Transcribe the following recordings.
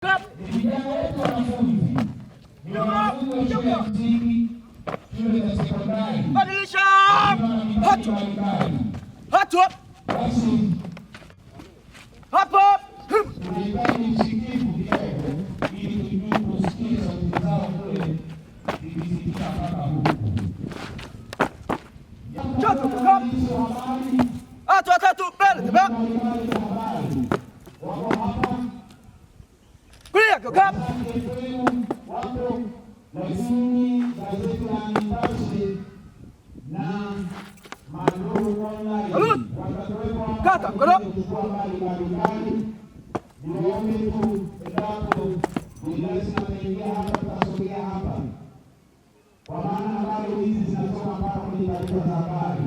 Vijana wetu wanafunzi ni wanafunzi wa shule ya msingi, shule za sekondari, badilisha hapo tunahitaji msikivu kidogo ili tujue kusikia sauti zao kule zikisikika mpaka huku. Watatu mbele kulia kaka wapo lakini gazeti la Nipashe na Manduru Online kata mkono mbalimbali. Niombe tu endapo zinaingia hapa, tutasogea hapa, kwa maana habari hizi zinasoma mpaka kwenye taarifa za habari.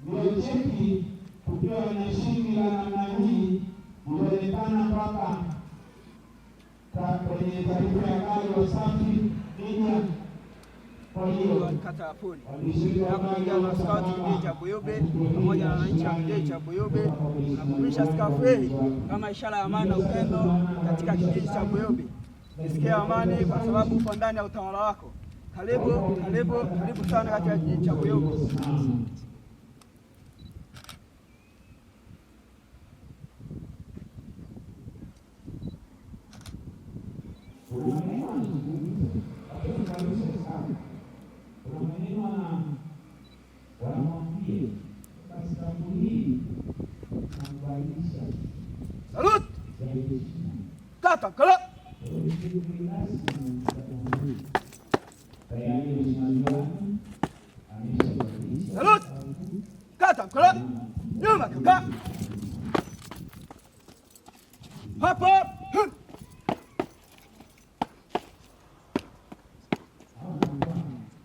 Ndio cheki tukiwa na shimi la namna hii inaonekana mpaka kwenye taarifa ya habari Wasafi Media. Kwa hiyo kata ya Poli na askari kijiji cha Buyobe pamoja na wananchi wa kijiji cha Buyobe na kupisha skafu hii kama ishara ya amani na upendo katika kijiji cha Buyobe. Nisikie amani kwa sababu uko ndani ya utawala wako. Karibu sana katika kijiji cha Buyobe. Salut! Kata kala. Salut! Kata kala. Nyuma kaka. Hapo.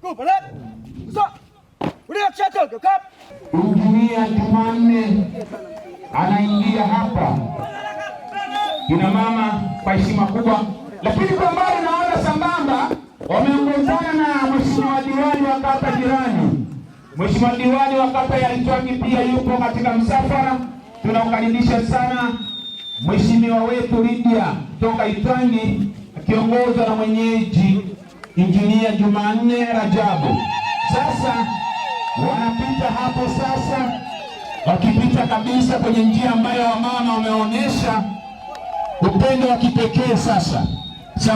Go pale. Sasa. Ulia chata kaka. Injinia Jumanne anaingia hapa, kina mama kwa heshima kubwa, lakini kwa mbali naona sambamba wameongozana na mheshimiwa diwani wa kata jirani. Mheshimiwa diwani wa kata ya Itwangi pia yupo katika msafara. Tunaukaribisha sana mheshimiwa wetu Lydia kutoka Itwangi akiongozwa na mwenyeji Injinia Jumanne Rajabu. Sasa wanapita hapo sasa, wakipita kabisa kwenye njia ambayo wamama wameonyesha upendo wa kipekee sasa.